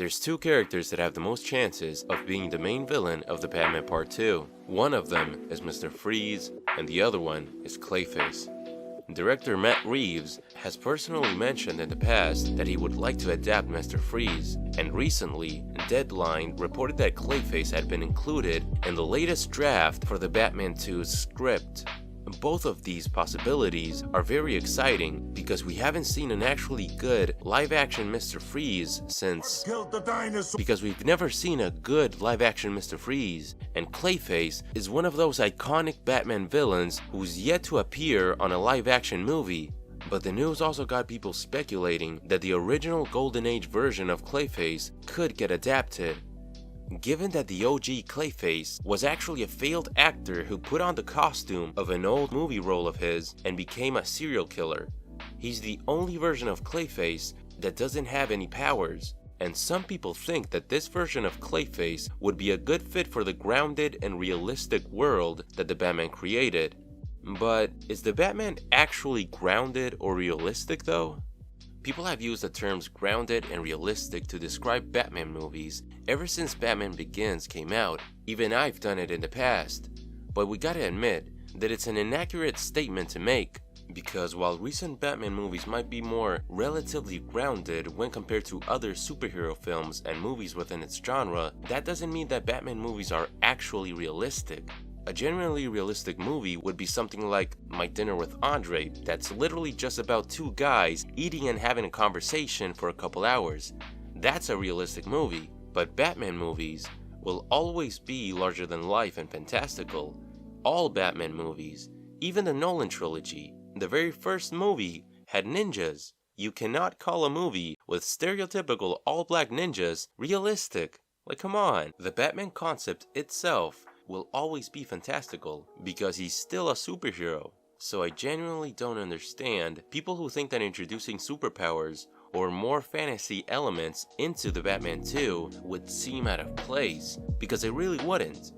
There's two characters that have the most chances of being the main villain of the Batman Part 2. One of them is Mr. Freeze, and the other one is Clayface. Director Matt Reeves has personally mentioned in the past that he would like to adapt Mr. Freeze, and recently, Deadline reported that Clayface had been included in the latest draft for the Batman 2's script. Both of these possibilities are very exciting because we haven't seen an actually good live-action Mr. Freeze since... Because we've never seen a good live-action Mr. Freeze, and Clayface is one of those iconic Batman villains who's yet to appear on a live-action movie. But the news also got people speculating that the original Golden Age version of Clayface could get adapted. Given that the OG Clayface was actually a failed actor who put on the costume of an old movie role of his and became a serial killer, he's the only version of Clayface that doesn't have any powers, and some people think that this version of Clayface would be a good fit for the grounded and realistic world that the Batman created. But is the Batman actually grounded or realistic though? People have used the terms grounded and realistic to describe Batman movies ever since Batman Begins came out. Even I've done it in the past. But we gotta admit that it's an inaccurate statement to make, because while recent Batman movies might be more relatively grounded when compared to other superhero films and movies within its genre, that doesn't mean that Batman movies are actually realistic. A genuinely realistic movie would be something like My Dinner with Andre, that's literally just about two guys eating and having a conversation for a couple hours. That's a realistic movie, but Batman movies will always be larger than life and fantastical. All Batman movies, even the Nolan trilogy, the very first movie had ninjas. You cannot call a movie with stereotypical all-black ninjas realistic. Like, come on. The Batman concept itself will always be fantastical because he's still a superhero. So I genuinely don't understand people who think that introducing superpowers or more fantasy elements into the Batman 2 would seem out of place, because it really wouldn't.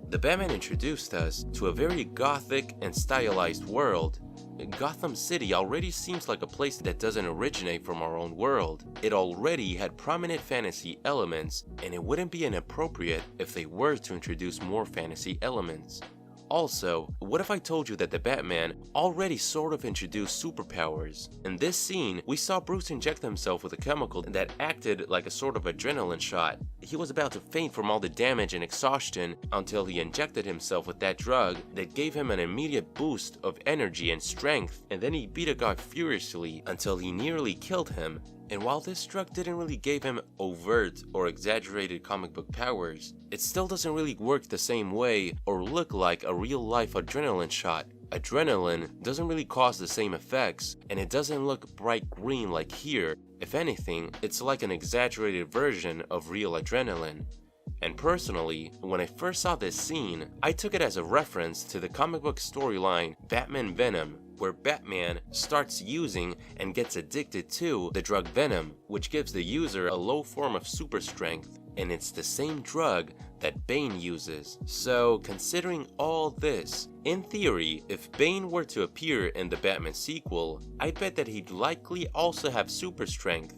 The Batman introduced us to a very gothic and stylized world. Gotham City already seems like a place that doesn't originate from our own world. It already had prominent fantasy elements, and it wouldn't be inappropriate if they were to introduce more fantasy elements. Also, what if I told you that the Batman already sort of introduced superpowers? In this scene, we saw Bruce inject himself with a chemical that acted like a sort of adrenaline shot. He was about to faint from all the damage and exhaustion until he injected himself with that drug that gave him an immediate boost of energy and strength, and then he beat a guy furiously until he nearly killed him. And while this drug didn't really give him overt or exaggerated comic book powers, it still doesn't really work the same way or look like a real-life adrenaline shot. Adrenaline doesn't really cause the same effects, and it doesn't look bright green like here. If anything, it's like an exaggerated version of real adrenaline. And personally, when I first saw this scene, I took it as a reference to the comic book storyline Batman Venom, where Batman starts using and gets addicted to the drug Venom, which gives the user a low form of super strength, and it's the same drug that Bane uses. So, considering all this, in theory, if Bane were to appear in the Batman sequel, I bet that he'd likely also have super strength,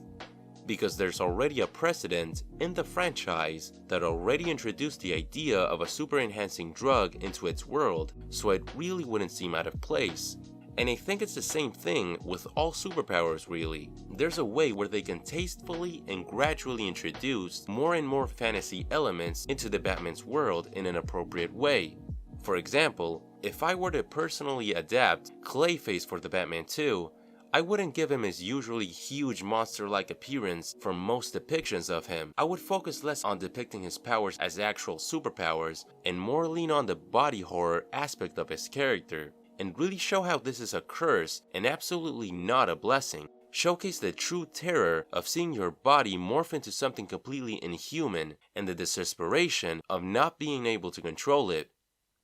because there's already a precedent in the franchise that already introduced the idea of a super enhancing drug into its world, so it really wouldn't seem out of place. And I think it's the same thing with all superpowers really. There's a way where they can tastefully and gradually introduce more and more fantasy elements into the Batman's world in an appropriate way. For example, if I were to personally adapt Clayface for the Batman 2, I wouldn't give him his usually huge monster-like appearance from most depictions of him. I would focus less on depicting his powers as actual superpowers and more lean on the body horror aspect of his character, and really show how this is a curse and absolutely not a blessing. Showcase the true terror of seeing your body morph into something completely inhuman and the desperation of not being able to control it.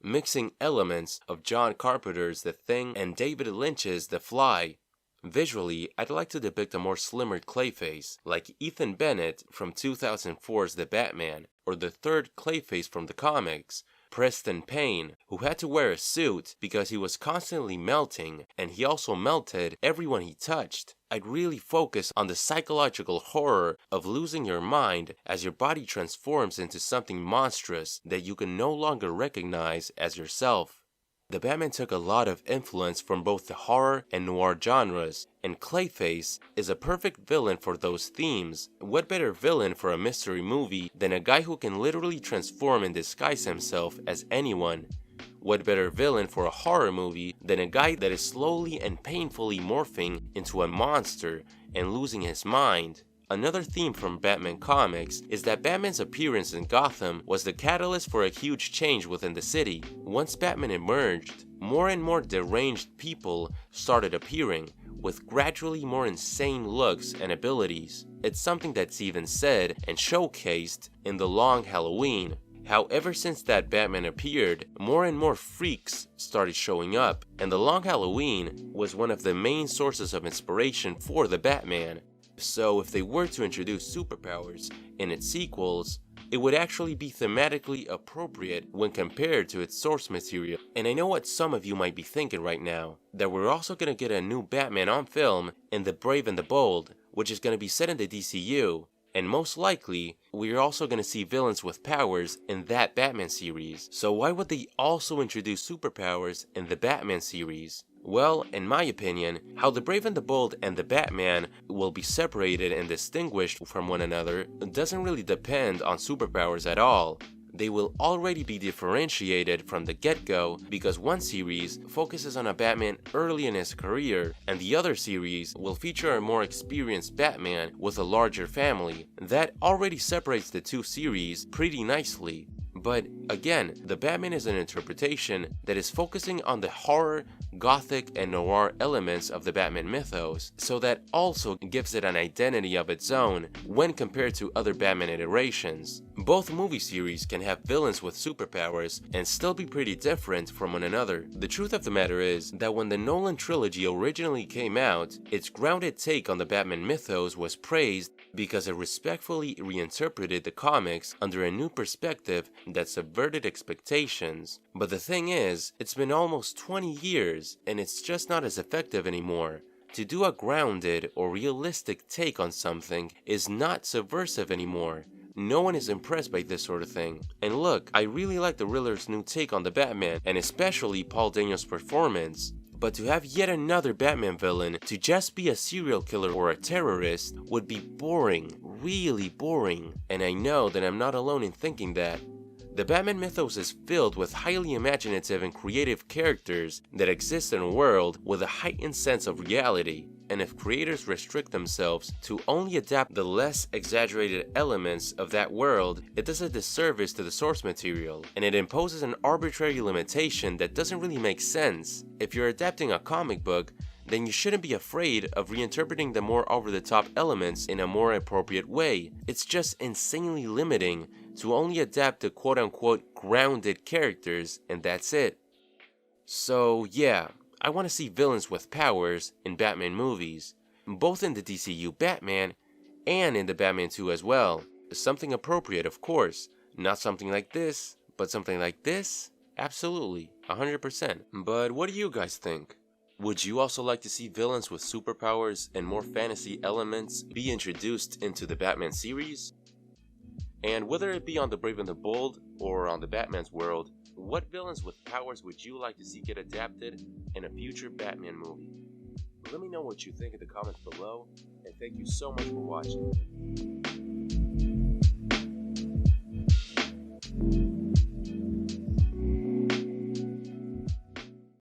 Mixing elements of John Carpenter's The Thing and David Lynch's The Fly. Visually, I'd like to depict a more slimmer Clayface, like Ethan Bennett from 2004's The Batman, or the third Clayface from the comics, Preston Payne, who had to wear a suit because he was constantly melting, and he also melted everyone he touched. I'd really focus on the psychological horror of losing your mind as your body transforms into something monstrous that you can no longer recognize as yourself. The Batman took a lot of influence from both the horror and noir genres, and Clayface is a perfect villain for those themes. What better villain for a mystery movie than a guy who can literally transform and disguise himself as anyone? What better villain for a horror movie than a guy that is slowly and painfully morphing into a monster and losing his mind? Another theme from Batman comics is that Batman's appearance in Gotham was the catalyst for a huge change within the city. Once Batman emerged, more and more deranged people started appearing, with gradually more insane looks and abilities. It's something that's even said and showcased in The Long Halloween. How ever since that Batman appeared, more and more freaks started showing up, and The Long Halloween was one of the main sources of inspiration for the Batman. So if they were to introduce superpowers in its sequels, it would actually be thematically appropriate when compared to its source material. And I know what some of you might be thinking right now, that we're also going to get a new Batman on film in The Brave and the Bold, which is going to be set in the DCU. And most likely, we're also going to see villains with powers in that Batman series. So why would they also introduce superpowers in the Batman series? Well, in my opinion, how the Brave and the Bold and the Batman will be separated and distinguished from one another doesn't really depend on superpowers at all. They will already be differentiated from the get-go because one series focuses on a Batman early in his career and the other series will feature a more experienced Batman with a larger family. That already separates the two series pretty nicely. But again, the Batman is an interpretation that is focusing on the horror, gothic, and noir elements of the Batman mythos, so that also gives it an identity of its own when compared to other Batman iterations. Both movie series can have villains with superpowers and still be pretty different from one another. The truth of the matter is that when the Nolan trilogy originally came out, its grounded take on the Batman mythos was praised because it respectfully reinterpreted the comics under a new perspective that subverted expectations. But the thing is, it's been almost 20 years and it's just not as effective anymore. To do a grounded or realistic take on something is not subversive anymore. No one is impressed by this sort of thing. And look, I really like the Riddler's new take on the Batman, and especially Paul Dano's performance. But to have yet another Batman villain to just be a serial killer or a terrorist would be boring, really boring. And I know that I'm not alone in thinking that. The Batman mythos is filled with highly imaginative and creative characters that exist in a world with a heightened sense of reality. And if creators restrict themselves to only adapt the less exaggerated elements of that world, it does a disservice to the source material, and it imposes an arbitrary limitation that doesn't really make sense. If you're adapting a comic book, then you shouldn't be afraid of reinterpreting the more over-the-top elements in a more appropriate way. It's just insanely limiting to only adapt the quote-unquote grounded characters, and that's it. So yeah, I want to see villains with powers in Batman movies, both in the DCU Batman and in the Batman 2 as well. Something appropriate, of course. Not something like this, but something like this? Absolutely, 100%. But what do you guys think? Would you also like to see villains with superpowers and more fantasy elements be introduced into the Batman series? And whether it be on The Brave and the Bold or on the Batman's world, what villains with powers would you like to see get adapted in a future Batman movie? Let me know what you think in the comments below, and thank you so much for watching.